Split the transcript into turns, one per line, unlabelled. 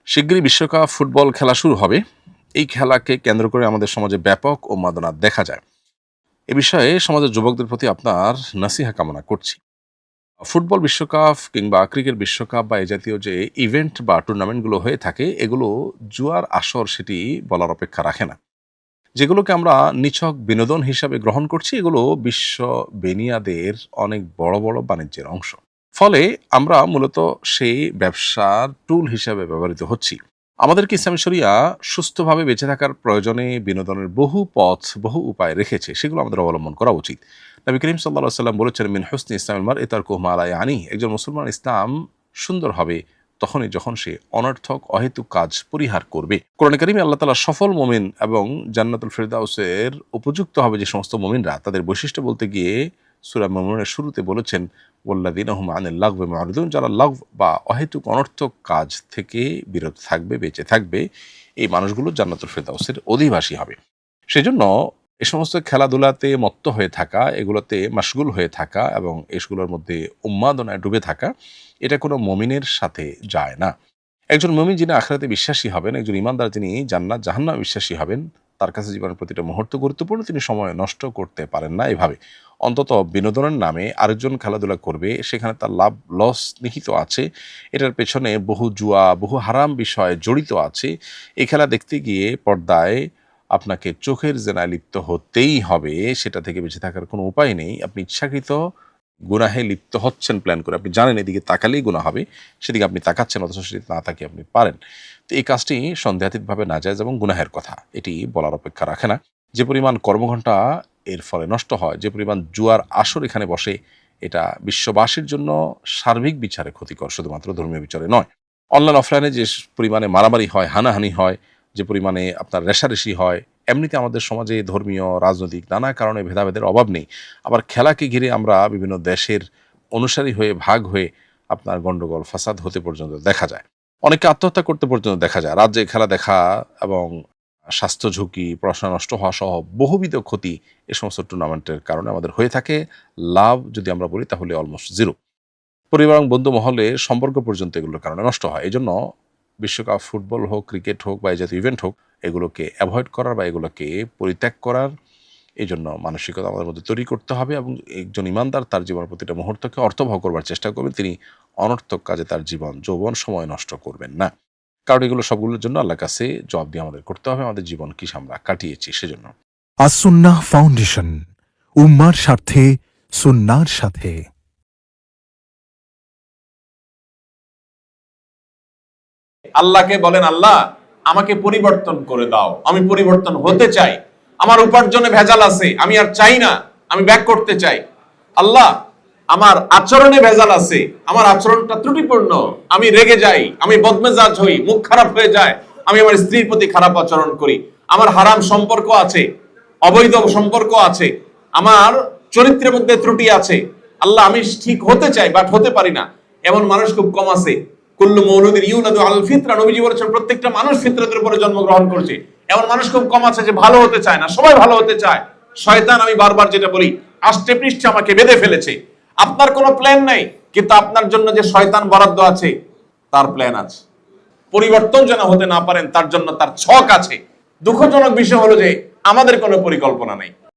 শিগগিরই বিশ্বকাপ ফুটবল খেলা শুরু হবে। এই খেলাকে কেন্দ্র করে আমাদের সমাজে ব্যাপক উন্মাদনা দেখা যায়। এ বিষয়ে সমাজের যুবকদের প্রতি আপনার নাসিহা কামনা করছি। ফুটবল বিশ্বকাপ কিংবা ক্রিকেট বিশ্বকাপ বা এই জাতীয় যে ইভেন্ট বা টুর্নামেন্টগুলো হয়ে থাকে, এগুলো জুয়ার আসর সেটি বলার অপেক্ষা রাখে না। যেগুলোকে আমরা নিছক বিনোদন হিসাবে গ্রহণ করছি, এগুলো বিশ্ব বেনিয়াদের অনেক বড় বড় বাণিজ্যের অংশ। ফলে আমরা মূলত সেই ব্যবসার টুল হিসাবে ব্যবহৃত হচ্ছি। আমাদেরকে ইসলামী শরিয়া সুস্থভাবে বেঁচে থাকার প্রয়োজনে বিনোদনের বহু পথ, বহু উপায় রেখেছে, সেগুলো আমাদের অবলম্বন করা উচিত। নবী করিম সাল্লাল্লাহু আলাইহি ওয়াসাল্লাম বলেছেন, মিন হুসনি ইসলামিল মারই তারকুহু মা লা ইয়ানি। একজন মুসলমান ইসলাম সুন্দর হবে তখনই যখন সে অনর্থক অহেতুক কাজ পরিহার করবে। কোরআনে কারিমে আল্লাহ তাআলা সফল মুমিন এবং জান্নাতুল ফিরদাউসের উপযুক্ত হবে যে সমস্ত মুমিনরা, তাদের বৈশিষ্ট্য বলতে গিয়ে সূরা মুমিনুনের শুরুতে বলেছেন, ওয়াল্লাযীনা হুম আনিল লাগবি মুরিদুন, যারা লাগব বা অহেতুক অনর্থক কাজ থেকে বিরত থাকবে, বেঁচে থাকবে, এই মানুষগুলো জান্নাতুল ফিরদাউসের অধিবাসী হবে। সেজন্য এ সমস্ত খেলাধুলাতে মত্ত হয়ে থাকা, এগুলোতে মাশগুল হয়ে থাকা এবং এগুলোর মধ্যে উন্মাদনায় ডুবে থাকা, এটা কোনো মুমিনের সাথে যায় না। একজন মুমিন যিনি আখিরাতে বিশ্বাসী হবেন, একজন ঈমানদার যিনি জান্নাত জাহান্নামে বিশ্বাসী হবেন, তার কাছে জীবনের প্রতিটা মুহূর্ত গুরুত্বপূর্ণ। তিনি সময় নষ্ট করতে পারেন না এভাবে। অন্তত বিনোদনের নামে আরেকজন খেলাধুলা করবে, সেখানে তার লাভ লস নিহিত আছে। এটার পেছনে বহু জুয়া, বহু হারাম বিষয় জড়িত আছে। এই খেলা দেখতে গিয়ে পর্দায় আপনাকে চোখের জেনায় লিপ্ত হতেই হবে, সেটা থেকে বেঁচে থাকার কোনো উপায় নেই। আপনি ইচ্ছাকৃত গুনাহে লিপ্ত হচ্ছেন প্ল্যান করে, আপনি জানেন এদিকে তাকালেই গুনাহ হবে, সেদিকে আপনি তাকাচ্ছেন, অথচ সেদিকে না তাকিয়ে আপনি পারেন। তো এই কাজটি সন্দেহাতীতভাবে নাজায়েজ এবং গুনাহের কথা, এটি বলার অপেক্ষা রাখে না। যে পরিমাণ কর্মঘণ্টা এর ফলে নষ্ট হয়, যে পরিমাণ জুয়ার আসর এখানে বসে, এটা বিশ্ববাসীর জন্য সার্বিক বিচারে ক্ষতিকর, শুধুমাত্র ধর্মীয় বিচারে নয়। অনলাইন অফলাইনে যে পরিমাণে মারামারি হয়, হানাহানি হয়, যে পরিমাণে আপনার রেষারেষি হয়, এমনিতে আমাদের সমাজে ধর্মীয়, রাজনৈতিক নানা কারণে ভেদাভেদের অভাব নেই। আবার খেলাকে ঘিরে আমরা বিভিন্ন দেশের অনুসারী হয়ে ভাগ হয়ে আপনার গন্ডগোল ফাসাদ হতে পর্যন্ত দেখা যায়। অনেকে আত্মহত্যা করতে পর্যন্ত দেখা যায়। রাজ্যে খেলা দেখা এবং স্বাস্থ্য ঝুঁকি, পড়াশোনা নষ্ট হওয়া সহ বহুবিধ ক্ষতি এ সমস্ত টুর্নামেন্টের কারণে আমাদের হয়ে থাকে। লাভ যদি আমরা বলি তাহলে অলমোস্ট জিরো। পরিবার এবং বন্ধু মহলে সম্পর্ক পর্যন্ত এগুলোর কারণে নষ্ট হয়। এজন্য বিশ্বকাপ ফুটবল হোক, ক্রিকেট হোক বা এই জাতীয় ইভেন্ট হোক, এগুলোকে অ্যাভয়েড করার বা এগুলোকে পরিত্যাগ করার এজন্য মানসিকতা আমাদের মধ্যে তৈরি করতে হবে। এবং একজন ঈমানদার তার জীবনের প্রতিটা মুহূর্তকে অর্থবহ করবার চেষ্টা করবেন। তিনি অনর্থক কাজে তার জীবন, যৌবন, সময় নষ্ট করবেন না। কারণ এগুলো সবগুলোর জন্য আল্লাহর কাছে জবাবদিহি আমাদের করতে হবে, আমাদের জীবন কি আমরা কাটিয়েছি সেজন্য।
আসুন্নাহ ফাউন্ডেশন, উম্মার স্বার্থে, সুন্নাহর সাথে।
আল্লাহকে বলেন, আল্লাহ আমাকে পরিবর্তন করে দাও, আমি পরিবর্তন হতে চাই, আমার উপার্জনে ভেজাল আছে, আমি আর চাই না, আমি ব্যাক করতে চাই। আল্লাহ আমার আচরণে ভেজাল আছে, আমার আচরণটা ত্রুটিপূর্ণ, আমি রেগে যাই, আমি বদমেজাজ হই, মুখ খারাপ হয়ে যায়, আমি আমার স্ত্রীর প্রতি খারাপ আচরণ করি, আমার হারাম সম্পর্ক আছে, অবৈধ সম্পর্ক আছে, আমার চরিত্রের মধ্যে ত্রুটি আছে। আল্লাহ আমি ঠিক হতে চাই বাট হতে পারি না। এমন মানুষ খুব কম আছে। কুল্লু মৌলুদিন ইউলাদু আল ফিতরা, নবীজি বলেছেন প্রত্যেকটা মানুষ ফিতরতের উপরে জন্মগ্রহণ করছে। এমন মানুষ খুব কম আছে যে ভালো হতে চায় না, সবাই ভালো হতে চায়। শয়তান, আমি বারবার যেটা বলি, আষ্টে পৃষ্ঠে আমাকে বেঁধে ফেলেছে। আপনার কোনো প্ল্যান নাই, কিন্তু আপনার জন্য যে শয়তান বরাদ্দ আছে তার প্ল্যান আছে। পরিবর্তন যেন হতে না পারেন তার জন্য তার ছক আছে। দুঃখজনক বিষয় হলো যে আমাদের কোনো পরিকল্পনা নেই।